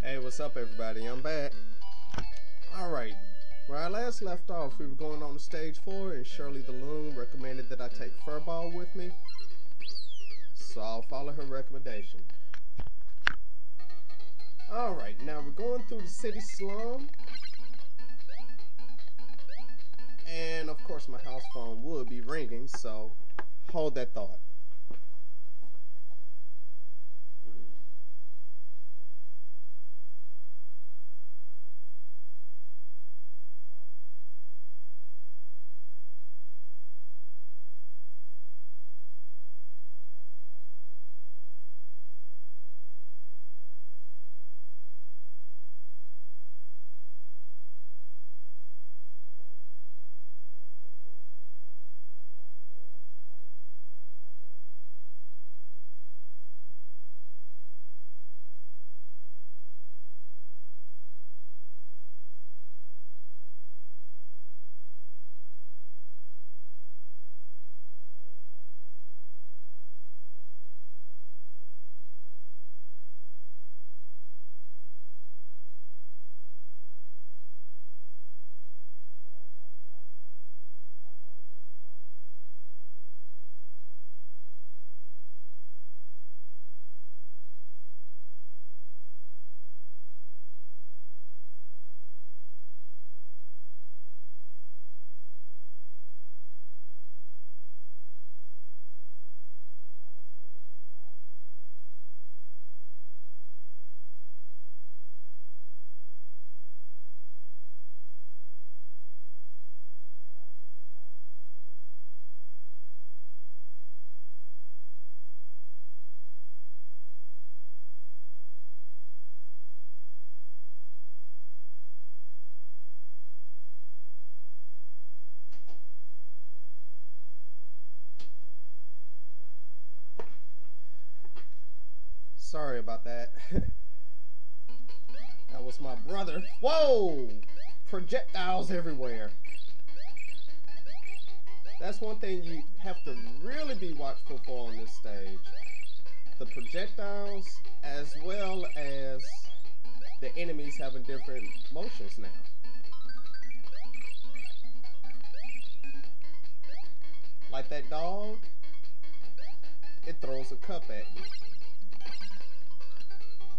Hey, what's up everybody? I'm back. Alright, where I last left off, we were going on to stage 4 and Shirley the Loon recommended that I take Furball with me. So I'll follow her recommendation. Alright, now we're going through the city slum. And of course my house phone would be ringing, so hold that thought. Sorry about that. That was my brother. Whoa! Projectiles everywhere. That's one thing you have to really be watchful for on this stage. The projectiles, as well as the enemies having different motions now. Like that dog, it throws a cup at you.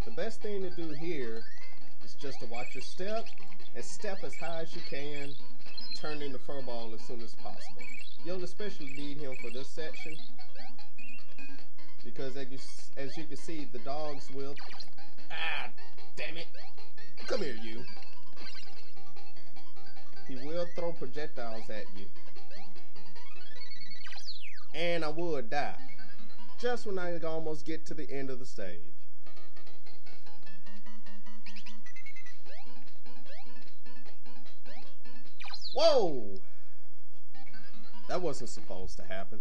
The best thing to do here is just to watch your step and step as high as you can, turning the furball as soon as possible. You'll especially need him for this section because as you can see, the dogs will... Ah, damn it! Come here, you! He will throw projectiles at you. And I would die just when I almost get to the end of the stage. Whoa! That wasn't supposed to happen.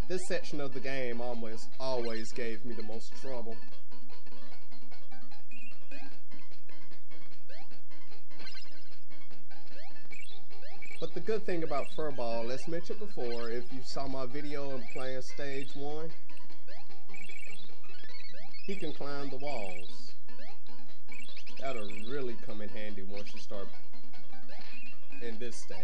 This section of the game almost always gave me the most trouble. But the good thing about Furball, as mentioned before, if you saw my video of playing stage 1, he can climb the walls. That'll really come in handy once you start in this stage.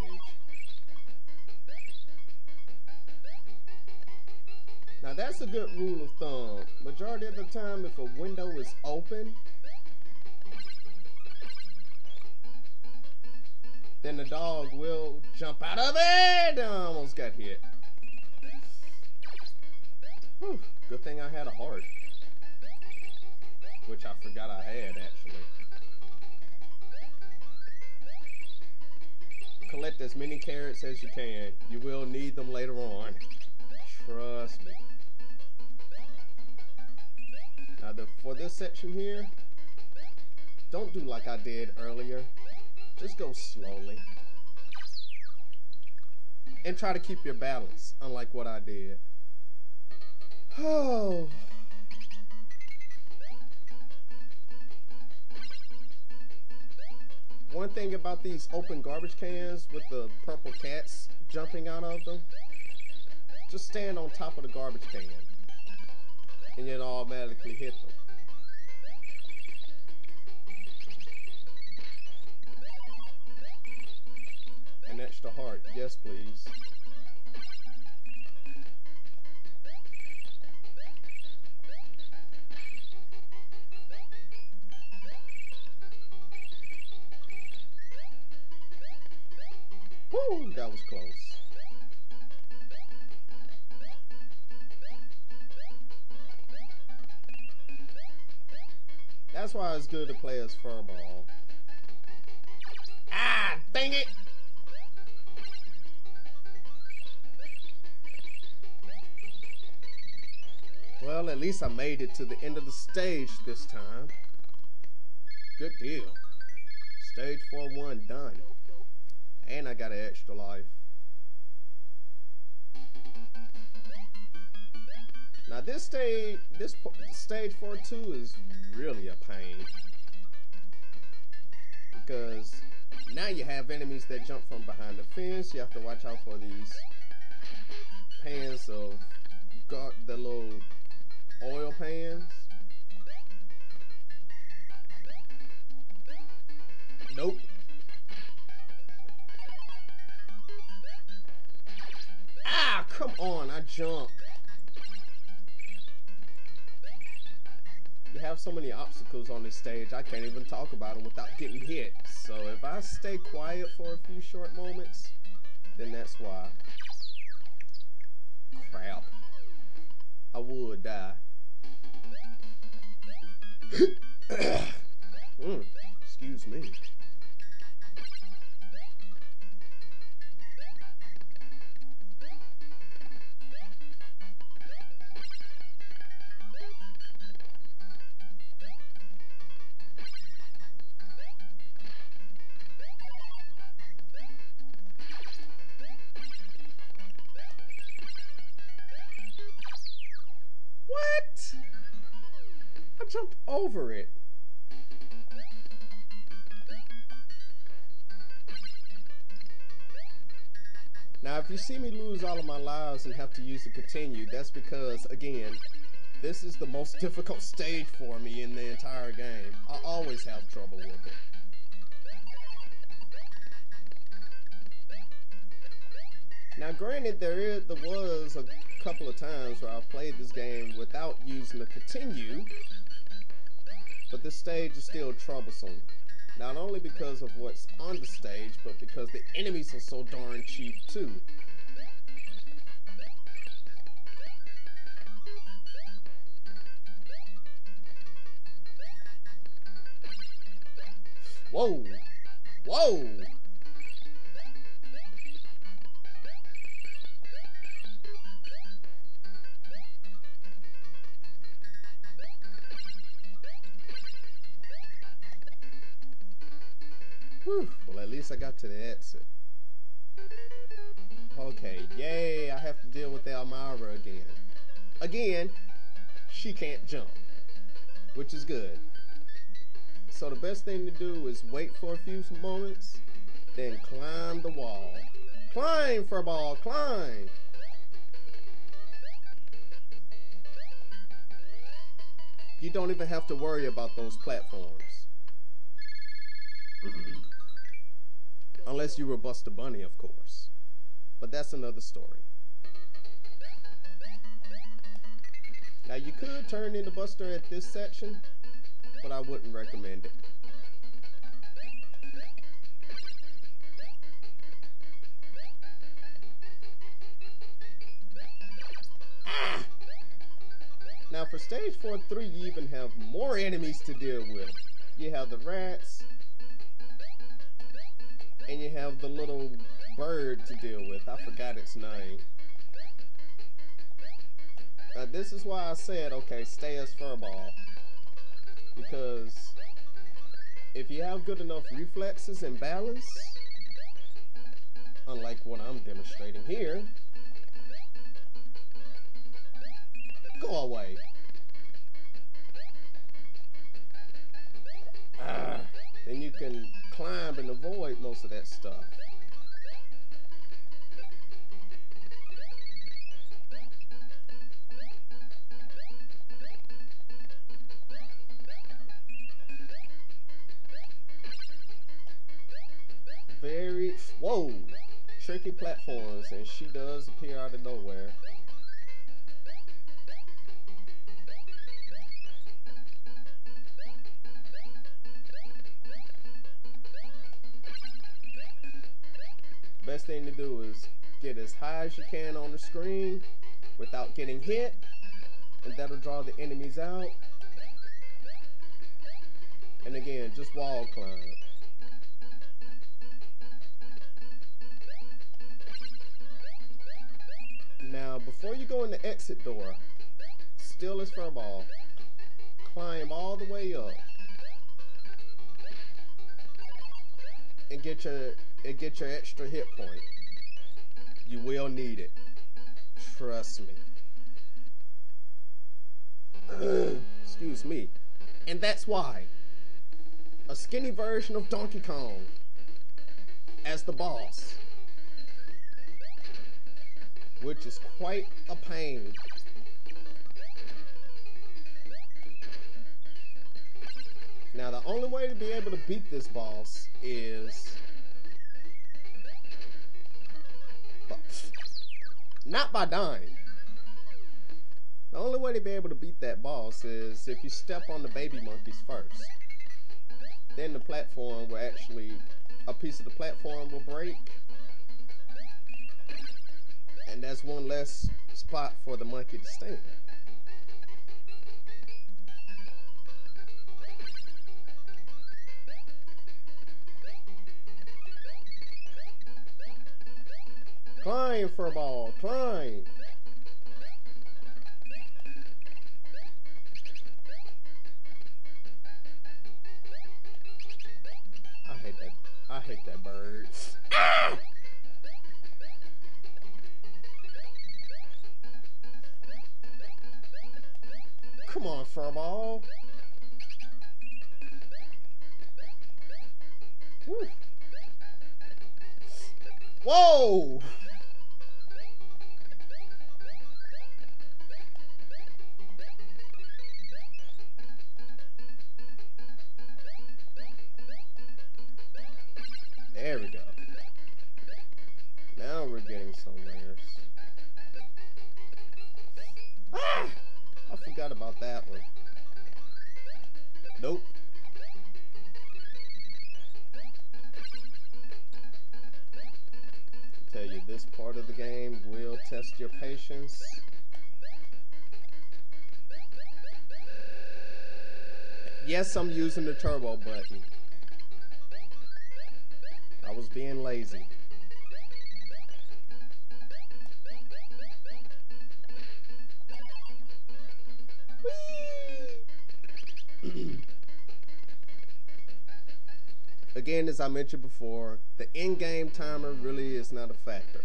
Now that's a good rule of thumb. Majority of the time, if a window is open, then the dog will jump out of it. I almost got hit. Whew, good thing I had a heart, which I forgot I had actually. Collect as many carrots as you can. You will need them later on. Trust me. Now for this section here, don't do like I did earlier. Just go slowly. And try to keep your balance, unlike what I did. Oh. One thing about these open garbage cans with the purple cats jumping out of them, just stand on top of the garbage can. and it automatically hit them. An extra heart, yes please. Woo, that was close. That's why it's good to play as Furball. Ah, dang it! Well, at least I made it to the end of the stage this time. Good deal. Stage 4-1 done. And I got an extra life. Now this stage 4-2 is really a pain. Because now you have enemies that jump from behind the fence. You have to watch out for these pans of the little oil pans. Nope. Ah, come on, I jumped. You have so many obstacles on this stage, I can't even talk about them without getting hit. So if I stay quiet for a few short moments, then that's why. Crap. I would die. Excuse me. What? I jumped over it. Now, if you see me lose all of my lives and have to use the continue, that's because, again, this is the most difficult stage for me in the entire game. I always have trouble with it. Now, granted, there was a couple of times where I've played this game without using the continue, but this stage is still troublesome. Not only because of what's on the stage, but because the enemies are so darn cheap too. Whoa! Whoa! Whew. Well, at least I got to the exit. Okay, yay, I have to deal with Elmira again. Again, she can't jump, which is good. So the best thing to do is wait for a few moments, then climb the wall. Climb, Furball, climb! You don't even have to worry about those platforms. Unless you were Buster Bunny, of course. But that's another story. Now you could turn into Buster at this section, but I wouldn't recommend it. Ah! Now for stage 4-3, you even have more enemies to deal with. You have the rats, and you have the little bird to deal with. I forgot its name. Now this is why I said, okay, stay as Furball. Because if you have good enough reflexes and balance, unlike what I'm demonstrating here, go away. Then you can climb and avoid most of that stuff. platforms, and she does appear out of nowhere. Best thing to do is get as high as you can on the screen without getting hit, and that'll draw the enemies out. And again, just wall climb. Now, before you go in the exit door, still as furball, climb all the way up and get your extra hit point. You will need it. Trust me. Excuse me. And that's why a skinny version of Donkey Kong as the boss, which is quite a pain. Now, the only way to be able to beat this boss is not by dying. The only way to be able to beat that boss is if you step on the baby monkeys first. Then the platform will actually, a piece of the platform will break, and that's one less spot for the monkey to stand. Climb, furball, climb! I hate that bird. Ah! Come on, furball. Woo. Whoa! There we go. Now we're getting somewhere. Ah! I forgot about that one. Nope. I tell you, this part of the game will test your patience. Yes, I'm using the turbo button. I was being lazy. Again, as I mentioned before, the in-game timer really is not a factor.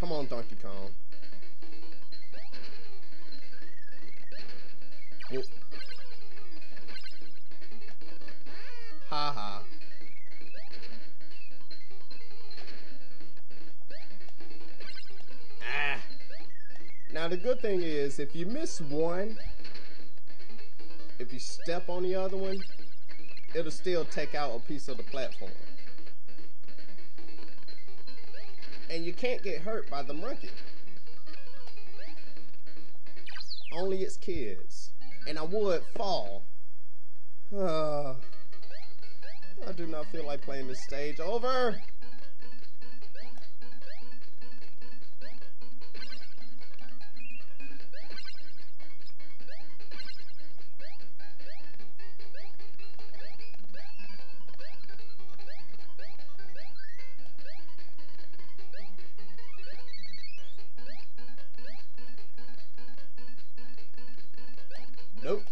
Come on, Donkey Kong. Whoa. Ha ha. Ah. Now the good thing is, if you miss one, if you step on the other one, it'll still take out a piece of the platform. And you can't get hurt by the monkey. Only its kids. And I would fall. I do not feel like playing this stage over. Nope.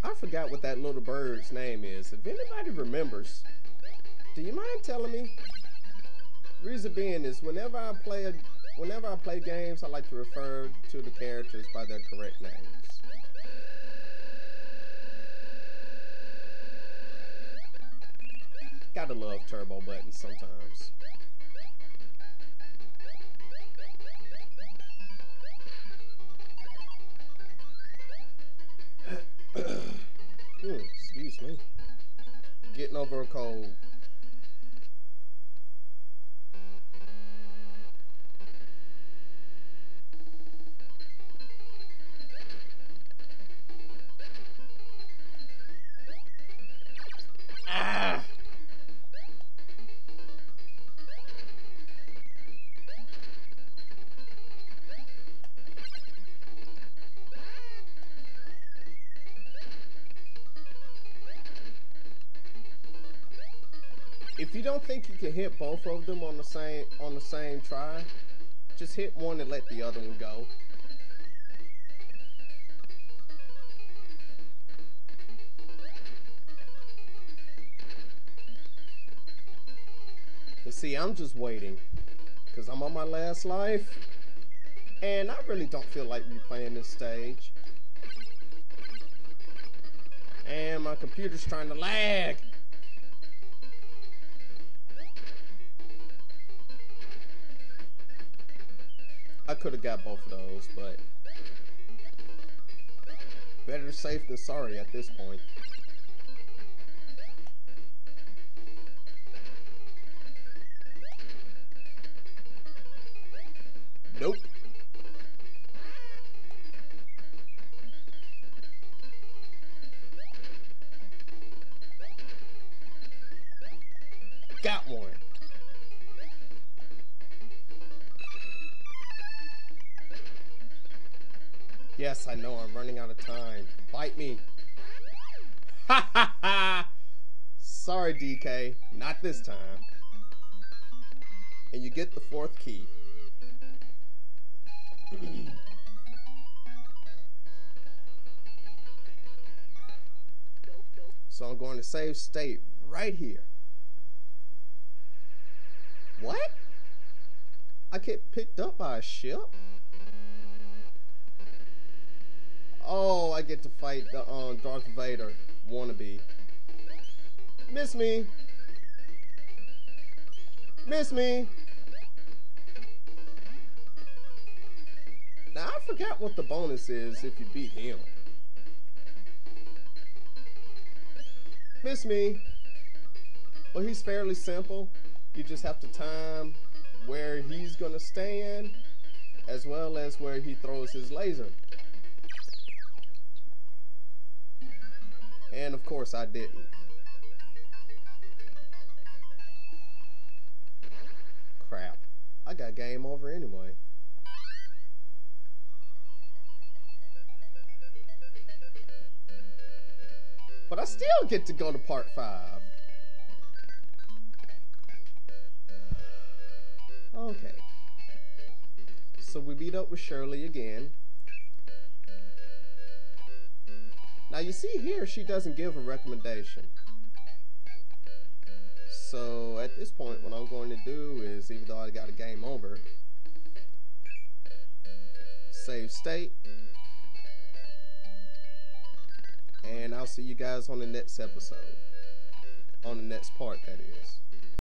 I forgot what that little bird's name is. If anybody remembers, do you mind telling me? Reason being is whenever I play games, I like to refer to the characters by their correct names. Gotta love turbo buttons sometimes. Excuse me. Getting over a cold. Ah! If you don't think you can hit both of them on the same try, just hit one and let the other one go. But see, I'm just waiting because I'm on my last life and I really don't feel like replaying this stage. And my computer's trying to lag. I could have got both of those, but better safe than sorry at this point. Nope. Got one. Yes, I know I'm running out of time. Bite me. Ha ha ha! Sorry, DK. Not this time. And you get the 4th key. So I'm going to save state right here. What? I get picked up by a ship? Oh, I get to fight the Darth Vader wannabe. Miss me. Miss me. Now I forgot what the bonus is if you beat him. Miss me. Well, he's fairly simple. You just have to time where he's gonna stand as well as where he throws his laser. And of course I didn't. Crap. I got game over anyway. But I still get to go to part 5. Okay. So we meet up with Shirley again. Now you see here, she doesn't give a recommendation. So at this point, what I'm going to do is, even though I got a game over, save state. And I'll see you guys on the next episode. On the next part, that is.